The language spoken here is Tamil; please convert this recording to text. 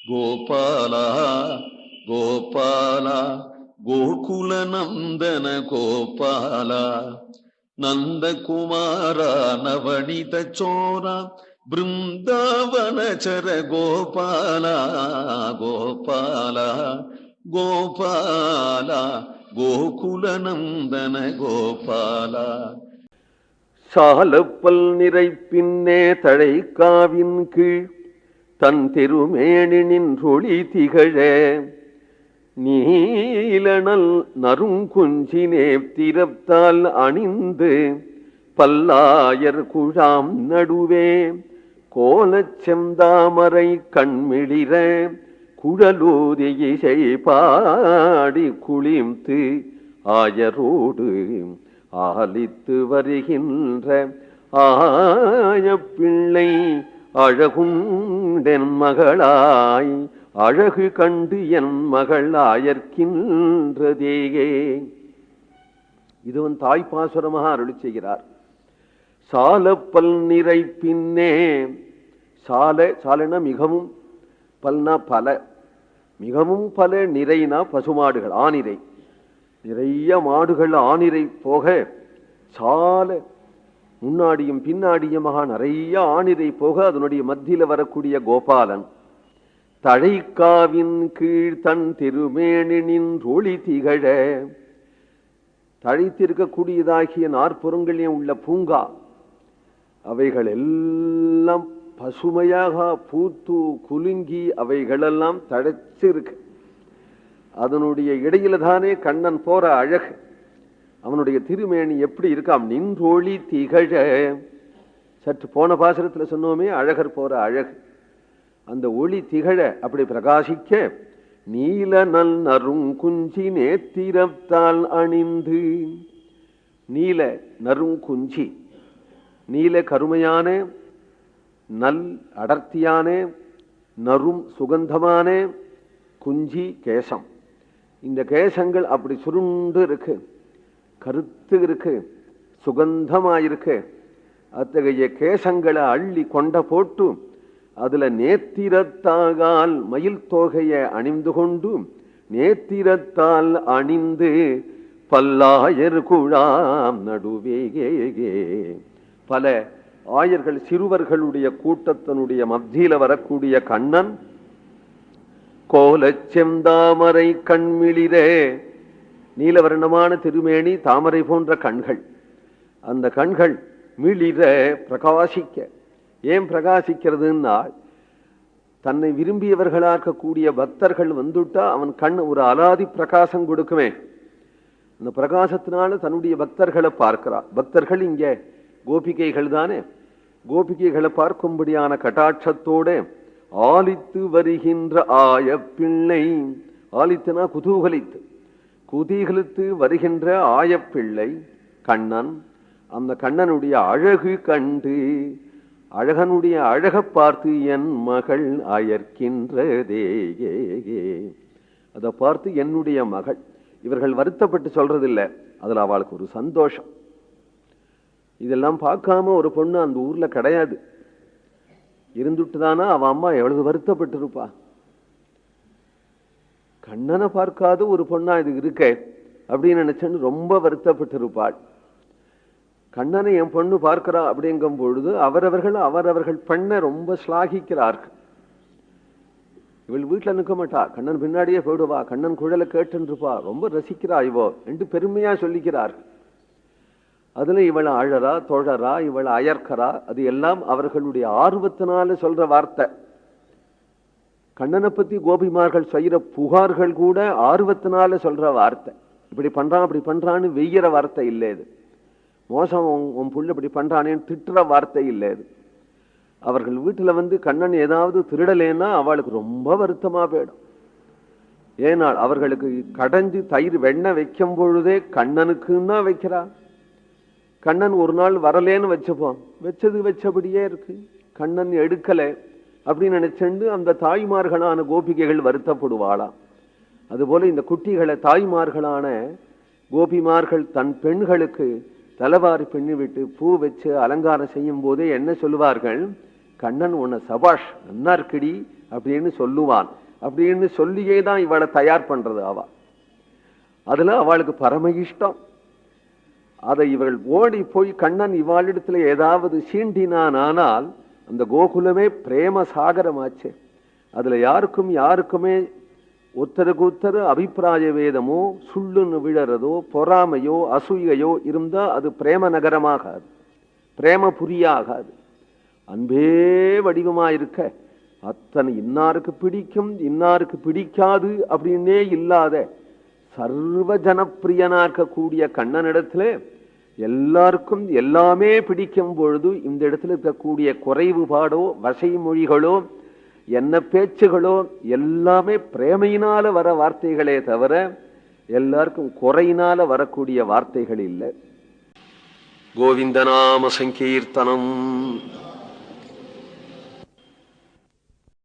கோபால கோபால கோகுல நந்தன கோபால நந்தகுமார நவனித சோர பிருந்தாவனச்சர கோபால கோபால கோபால கோகுல நந்தன கோபால. சாலப்பல் நிறை பின்னே தழைக்காவின் கீழ் தன் திருமேனி நின்றொளி திகழ நீலனல் நறுங்குஞ்சி நேப்திரத்தால் அணிந்து பல்லாயர் குழாம் நடுவே கோலச் செந்தாமரை கண்மிளிர குழலூதி இசை பாடி குளித்து ஆயரோடு ஆலித்து வருகின்ற ஆய பிள்ளை அழகுண்டென் மகளாய் அழகு கண்டு என் மகள் ஆயர்க்கின்றதேயே. இதுவன் தாய்ப்பாசுரமாக அருளி செய்கிறார். சாலப்பல் நிறை பின்னே, சாலனா மிகவும், பல்னா பல, மிகவும் பல, நிறைனா பசுமாடுகள் ஆனிரை, நிறைய மாடுகள் ஆனிரை போக சால முன்னாடியும் பின்னாடியுமாக நிறைய ஆனிரை போக அதனுடைய மத்தியில வரக்கூடிய கோபாலன் தழைக்காவின் கீழ் தன் திருமேனின் ஒளி திகழ, தழைத்திருக்கக்கூடியதாகிய நாற்புறங்களில் உள்ள பூங்கா அவைகள் எல்லாம் பசுமையாக பூத்து குலுங்கி அவைகளெல்லாம் தழைச்சிருக்கு. அதனுடைய இடையில தானே கண்ணன் போற அழகு. அவனுடைய திருமேனி எப்படி இருக்காம், நின்றொளி திகழ. சற்று போன பாசுரத்துல சொன்னோமே அழகர் போற அழகு, அந்த ஒளி திகழ அப்படி பிரகாசிக்க நீல நல் நறுங்குஞ்சி நேத்திரத்தால் அணிந்து, நீல நறுங்குஞ்சி, நீல கருமையான, நல் அடர்த்தியான, நறும் சுகந்தமான, குஞ்சி கேசம். இந்த கேசங்கள் அப்படி சுருண்டு இருக்கு, கருத்து இருக்கு, சுகந்தமாயிருக்கு. அத்தகைய கேசங்களை அள்ளி கொண்ட போட்டு அதுல நேத்திரத்தால் மயில் தோகையை அணிந்து கொண்டு நேத்திரத்தால் அணிந்து பல்லாயர் குழாம் நடுவே, பல ஆயர்கள் சிறுவர்களுடைய கூட்டத்தினுடைய மத்தியில வரக்கூடிய கண்ணன் கோலச் செந்தாமரை கண்மிளிரே, நீலவர்ணமான திருமேனி, தாமரை போன்ற கண்கள். அந்த கண்கள் மிளிர பிரகாசிக்க. ஏன் பிரகாசிக்கிறதுன்னா, தன்னை விரும்பியவர்களாக்கக்கூடிய பக்தர்கள் வந்துட்டா அவன் கண் ஒரு அலாதி பிரகாசம் கொடுக்குமே. அந்த பிரகாசத்தினால தன்னுடைய பக்தர்களை பார்க்கிறார். பக்தர்கள் இங்கே கோபிகைகள் தானே. கோபிகைகளை பார்க்கும்படியான கட்டாட்சத்தோட ஆலித்து வருகின்ற ஆய பிள்ளை, ஆலித்துனா குதூகலித்து, குதூகலித்து வருகின்ற ஆயப்பிள்ளை கண்ணன். அந்த கண்ணனுடைய அழகு கண்டு, அழகனுடைய அழகை பார்த்து என் மகள் அயர்க்கின்றதே, அதை பார்த்து என்னுடைய மகள். இவர்கள் வருத்தப்பட்டு சொல்றதில்லை, அதுல அவளுக்கு ஒரு சந்தோஷம். இதெல்லாம் பார்க்காம ஒரு பொண்ணு அந்த ஊர்ல கிடையாது. இருந்துட்டுதானா அவ அம்மா எவ்வளவு வருத்தப்பட்டு இருப்பா. கண்ணனை பார்க்காத ஒரு பொண்ணா இது இருக்க அப்படின்னு நினைச்சேன்னு ரொம்ப வருத்தப்பட்டு இருப்பாள். கண்ணனை என் பொண்ணு பார்க்கிறா அப்படிங்கும் பொழுது அவரவர்கள் பெண்ணை ரொம்ப ஸ்லாகிக்கிறார்கள். இவள் வீட்டுல நிற்க மாட்டா, கண்ணன் பின்னாடியே போயிடுவா, கண்ணன் குழலை கேட்டுருப்பா, ரொம்ப ரசிக்கிறா இவோ என்று பெருமையா சொல்லிக்கிறார்கள். அதுல இவளை அழறா, தொழறா, இவளை அயர்க்கிறா, அது எல்லாம் அவர்களுடைய ஆர்வத்தினால சொல்ற வார்த்தை. கண்ணனை பத்தி கோபிமார்கள் செய்யற புகார்கள் கூட ஆர்வத்தினால சொல்ற வார்த்தை. இப்படி பண்றான் அப்படி பண்றான்னு வெய்யற வார்த்தை இல்லை இது. மோசம் உன் புள்ள இப்படி பண்றானேன்னு திட்டுற வார்த்தை இல்லை இது. அவர்கள் வீட்டுல வந்து கண்ணன் ஏதாவது திருடலேன்னா அவளுக்கு ரொம்ப வருத்தமா போயிடும். ஏனால் அவர்களுக்கு கடைஞ்சு தயிர் வெண்ணெய் வைக்கும் பொழுதே கண்ணனுக்குன்னா வைக்கிறா. கண்ணன் ஒரு நாள் வரலேன்னு வச்சுப்போம், வச்சது வச்சபடியே இருக்கு, கண்ணன் எடுக்கல அப்படின்னு நினைச்சுண்டு அந்த தாய்மார்களான கோபிகைகள் வருத்தப்படுவாளாம். அதுபோல இந்த குட்டிகளை தாய்மார்களான கோபிமார்கள் தன் பெண்களுக்கு தலைவாரி பெண்ணு விட்டு பூ வச்சு அலங்காரம் செய்யும் போதே என்ன சொல்லுவார்கள், கண்ணன் உன்னை சபாஷ் நன்னா இருக்குடி அப்படின்னு சொல்லுவான் அப்படின்னு சொல்லியே தான் இவளை தயார் பண்றது அவ. அதுல அவளுக்கு பரம இஷ்டம். அதை இவள் ஓடி போய் கண்ணன் இவாளிடத்துல ஏதாவது சீண்டினானால் அந்த கோகுலமே பிரேம சாகரமாச்சே. அதுல யாருக்குமே ஒத்தருக்கு அபிப்பிராய வேதமோ சுள்ளுன்னு விழறதோ பொறாமையோ அசூயையோ இருந்தா அது பிரேம நகரமாகாது, பிரேம புரியாகாது. அன்பே வடிவமாயிருக்க அத்தனை இன்னாருக்கு பிடிக்கும் இன்னாருக்கு பிடிக்காது அப்படின்னே இல்லாத சர்வ ஜனப்பிரியனா இருக்கக்கூடிய கண்ணனிடத்துல எல்லாருக்கும் எல்லாமே பிடிக்கும் பொழுது இந்த இடத்துல இருக்கக்கூடிய குறைவுபாடோ வசை மொழிகளோ என்ன பேச்சுகளோ எல்லாமே பிரேமையினால வர வார்த்தைகளே தவிர எல்லாருக்கும் குறையினால வரக்கூடிய வார்த்தைகள் இல்லை. கோவிந்தநாம சங்கீர்த்தனம்.